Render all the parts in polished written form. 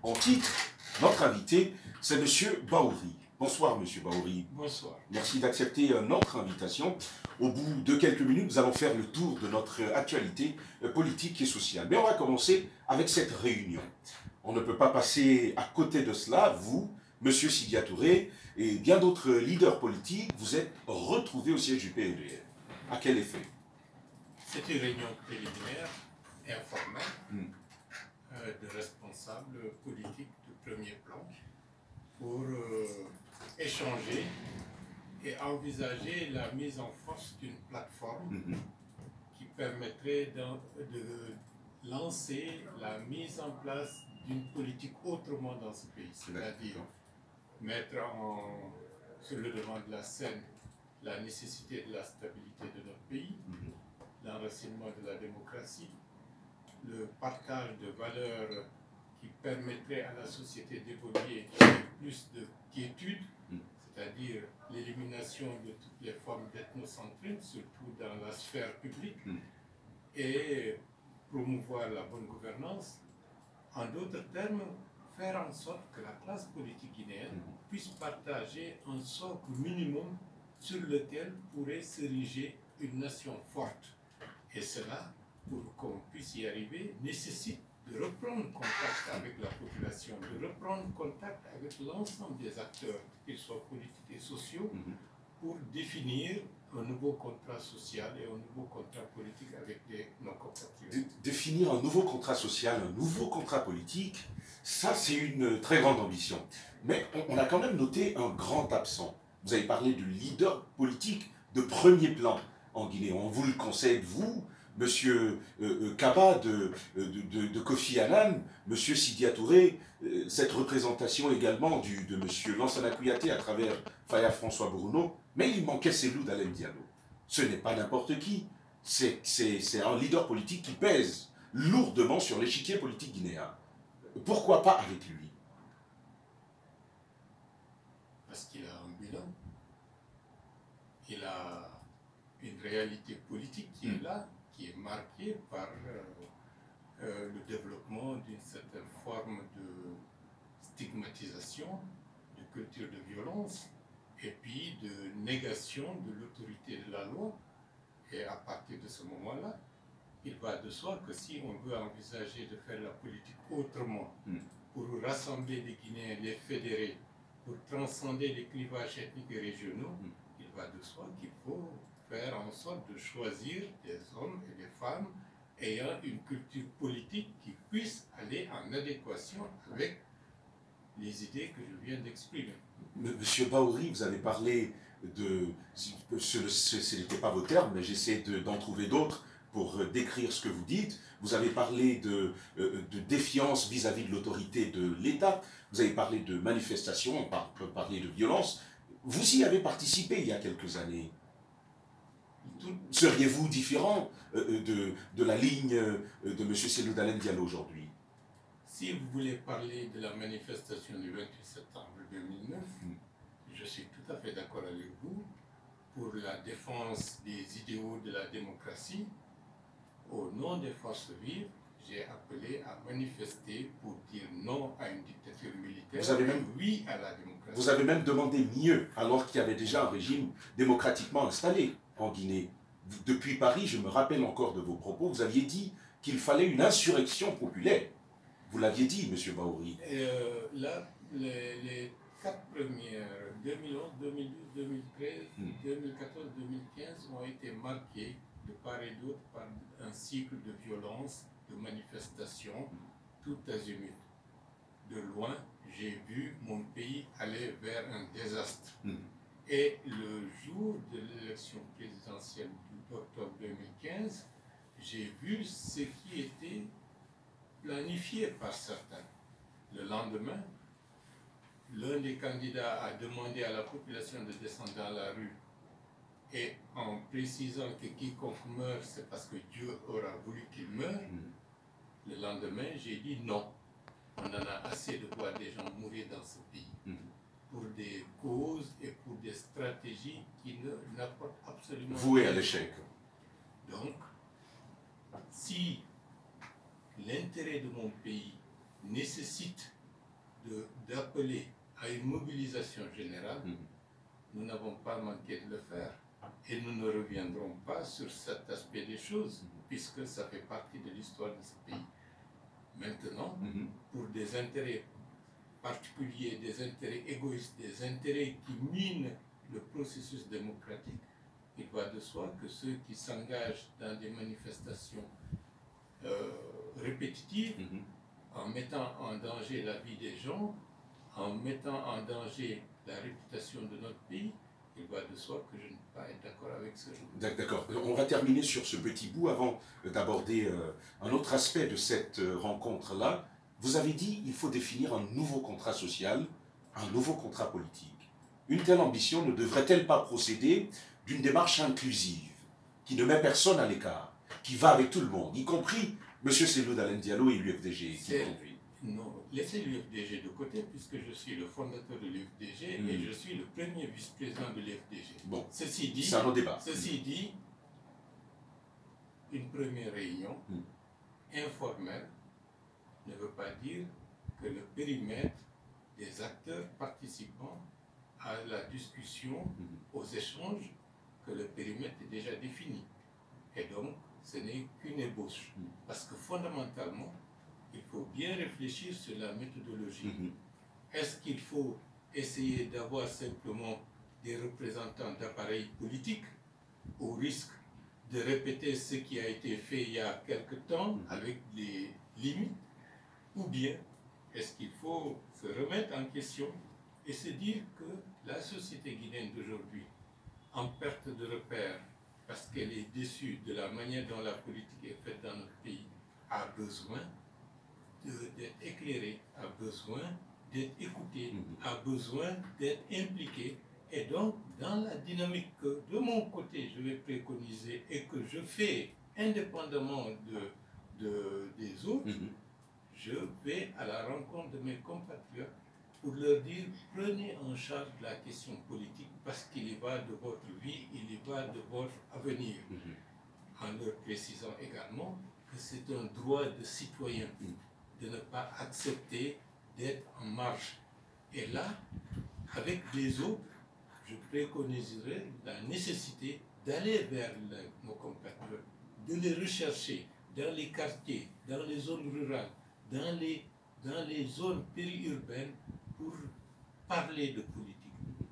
En titre, notre invité, c'est M. Bahouri. Bonsoir, M. Bahouri. Bonsoir. Merci d'accepter notre invitation. Au bout de quelques minutes, nous allons faire le tour de notre actualité politique et sociale. Mais on va commencer avec cette réunion. On ne peut pas passer à côté de cela. Vous, M. Sidya Touré et bien d'autres leaders politiques, vous êtes retrouvés au siège du PEDF. À quel effet? C'est une réunion préliminaire, informelle, de responsables politiques de premier plan pour échanger et envisager la mise en force d'une plateforme qui permettrait de lancer la mise en place d'une politique autrement dans ce pays, c'est-à-dire mettre sur le devant de la scène la nécessité de la stabilité de notre pays, l'enracinement de la démocratie, le partage de valeurs qui permettrait à la société d'évoluer avec plus de quiétude, c'est-à-dire l'élimination de toutes les formes d'ethnocentrisme, surtout dans la sphère publique, et promouvoir la bonne gouvernance. En d'autres termes, faire en sorte que la classe politique guinéenne puisse partager un socle minimum sur lequel pourrait s'ériger une nation forte. Et cela, pour qu'on puisse y arriver, nécessite de reprendre contact avec la population, de reprendre contact avec l'ensemble des acteurs, qu'ils soient politiques et sociaux, pour définir un nouveau contrat social et un nouveau contrat politique avec nos compatriotes. Définir un nouveau contrat social, un nouveau contrat politique, ça c'est une très grande ambition. Mais on a quand même noté un grand absent. Vous avez parlé de leader politique de premier plan en Guinée. On vous le concède, vous, Monsieur Kaba de Kofi Annan, Monsieur Sidya Touré, cette représentation également de Monsieur Lansana Kouyaté à travers Faya François Bruno, mais il manquait Cellou Dalein Diallo. Ce n'est pas n'importe qui, c'est un leader politique qui pèse lourdement sur l'échiquier politique guinéen. Pourquoi pas avec lui? Parce qu'il a un bilan, il a une réalité politique qui est là, qui est marquée par le développement d'une certaine forme de stigmatisation, de culture de violence, et puis de négation de l'autorité de la loi. Et à partir de ce moment-là, il va de soi que si on veut envisager de faire la politique autrement, pour rassembler les Guinéens, les fédérer, pour transcender les clivages ethniques et régionaux, il va de soi qu'il faut faire en sorte de choisir des hommes et des femmes ayant une culture politique qui puisse aller en adéquation avec les idées que je viens d'exprimer. Monsieur Bahouri, vous avez parlé de... Ce n'était pas vos termes, mais j'essaie d'en trouver d'autres pour décrire ce que vous dites. Vous avez parlé de défiance vis-à-vis de l'autorité de l'État. Vous avez parlé de manifestations, on peut parler de violence. Vous y avez participé il y a quelques années. Seriez-vous différent de la ligne de M. Cellou Dalein Diallo aujourd'hui? Si vous voulez parler de la manifestation du 28 septembre 2009, je suis tout à fait d'accord avec vous pour la défense des idéaux de la démocratie. Au nom des forces vives, j'ai appelé à manifester pour dire non à une dictature militaire, oui à la démocratie. Vous avez même demandé mieux, alors qu'il y avait déjà un régime démocratiquement installé en Guinée. Depuis Paris, je me rappelle encore de vos propos, vous aviez dit qu'il fallait une insurrection populaire. Vous l'aviez dit, M. Bahouri. Là, les 4 premières, 2011, 2012, 2013, 2014, 2015, ont été marquées de part et d'autre par un cycle de violence, de manifestations, tout azimut. De loin, j'ai vu mon pays aller vers un désastre. Et le jour de l'élection présidentielle d'octobre 2015, j'ai vu ce qui était planifié par certains. Le lendemain, l'un des candidats a demandé à la population de descendre dans la rue et en précisant que quiconque meurt, c'est parce que Dieu aura voulu qu'il meure. Le lendemain, j'ai dit non. On en a assez de voir des gens mourir dans ce pays pour des causes et pour des stratégies qui n'apportent absolument rien. Voué à l'échec. Donc, si l'intérêt de mon pays nécessite d'appeler à une mobilisation générale, nous n'avons pas manqué de le faire. Et nous ne reviendrons pas sur cet aspect des choses, puisque ça fait partie de l'histoire de ce pays. Maintenant, pour des intérêts particuliers, des intérêts égoïstes, des intérêts qui minent le processus démocratique, il va de soi que ceux qui s'engagent dans des manifestations répétitives, en mettant en danger la vie des gens, en mettant en danger la réputation de notre pays, il va de soi que je ne peux pas être d'accord avec ce genre. D'accord. On va terminer sur ce petit bout avant d'aborder un autre aspect de cette rencontre-là. Vous avez dit qu'il faut définir un nouveau contrat social, un nouveau contrat politique. Une telle ambition ne devrait-elle pas procéder d'une démarche inclusive, qui ne met personne à l'écart, qui va avec tout le monde, y compris M. Cellou Dalein Diallo et l'UFDG qui conduit? Non, laissez l'UFDG de côté, puisque je suis le fondateur de l'UFDG et je suis le premier vice-président de l'UFDG. Bon, ceci dit, c'est un autre débat. Ceci dit, une première réunion informelle ne veut pas dire que le périmètre des acteurs participant à la discussion, aux échanges, que le périmètre est déjà défini. Et donc, ce n'est qu'une ébauche. Parce que fondamentalement, il faut bien réfléchir sur la méthodologie. Est-ce qu'il faut essayer d'avoir simplement des représentants d'appareils politiques au risque de répéter ce qui a été fait il y a quelque temps avec les limites, ou bien est-ce qu'il faut se remettre en question et se dire que la société guinéenne d'aujourd'hui, en perte de repère, parce qu'elle est déçue de la manière dont la politique est faite dans notre pays, a besoin d'être éclairée, a besoin d'être écoutée, a besoin d'être impliquée. Et donc, dans la dynamique que, de mon côté, je vais préconiser et que je fais indépendamment des autres, je vais à la rencontre de mes compatriotes pour leur dire, prenez en charge la question politique parce qu'il y va de votre vie, il y va de votre avenir. En leur précisant également que c'est un droit de citoyen de ne pas accepter d'être en marge. Et là, avec les autres, je préconiserai la nécessité d'aller vers nos compatriotes, de les rechercher dans les quartiers, dans les zones rurales, dans les zones périurbaines pour parler de politique,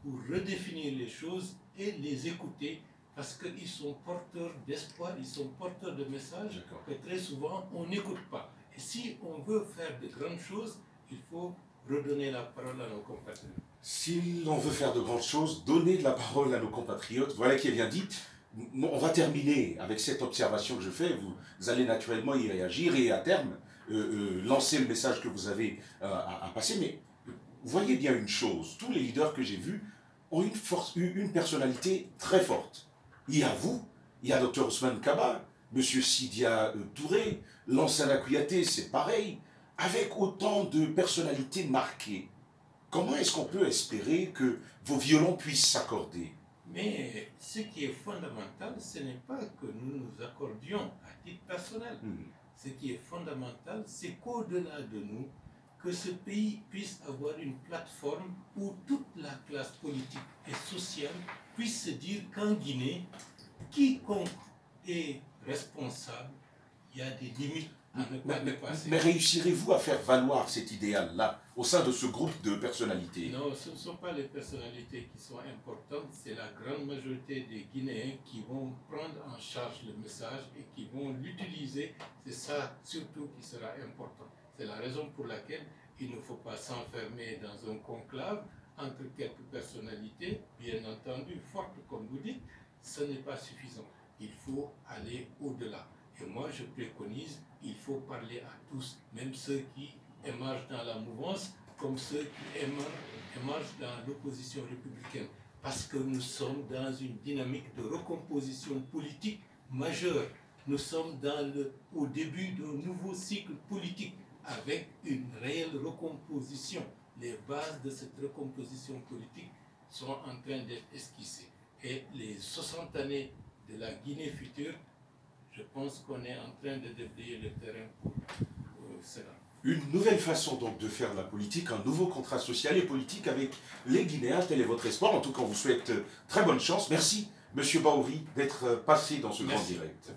pour redéfinir les choses et les écouter parce qu'ils sont porteurs d'espoir, ils sont porteurs de messages que très souvent on n'écoute pas. Et si on veut faire de grandes choses, il faut redonner la parole à nos compatriotes. Si l'on veut faire de grandes choses, donner de la parole à nos compatriotes, voilà qui est bien dit. On va terminer avec cette observation que je fais, vous allez naturellement y réagir et à terme lancer le message que vous avez à passer, mais voyez bien une chose, tous les leaders que j'ai vus ont une personnalité très forte. Il y a vous, il y a Dr Ousmane Kaba, M. Sidia Touré, Lansana Kouyaté, c'est pareil, avec autant de personnalités marquées. Comment est-ce qu'on peut espérer que vos violons puissent s'accorder? Mais ce qui est fondamental, ce n'est pas que nous nous accordions à titre personnel. Ce qui est fondamental, c'est qu'au-delà de nous, que ce pays puisse avoir une plateforme où toute la classe politique et sociale puisse se dire qu'en Guinée, quiconque est responsable, il y a des limites à ne pas dépasser. Mais réussirez-vous à faire valoir cet idéal-là au sein de ce groupe de personnalités? Non, ce ne sont pas les personnalités qui sont importantes, c'est la grande majorité des Guinéens qui vont prendre en charge le message et qui vont l'utiliser. C'est ça surtout qui sera important. C'est la raison pour laquelle il ne faut pas s'enfermer dans un conclave entre quelques personnalités, bien entendu, fortes comme vous dites, ce n'est pas suffisant. Il faut aller au-delà. Et moi, je préconise, il faut parler à tous, même ceux qui émergent dans la mouvance, comme ceux qui émergent dans l'opposition républicaine. Parce que nous sommes dans une dynamique de recomposition politique majeure. Nous sommes au début d'un nouveau cycle politique avec une réelle recomposition. Les bases de cette recomposition politique sont en train d'être esquissées. Et les 60 années de la Guinée future, je pense qu'on est en train de déblayer le terrain pour cela. Une nouvelle façon donc de faire de la politique, un nouveau contrat social et politique avec les Guinéens, tel est votre espoir. En tout cas, on vous souhaite très bonne chance. Merci, Monsieur Bahouri, d'être passé dans ce grand direct.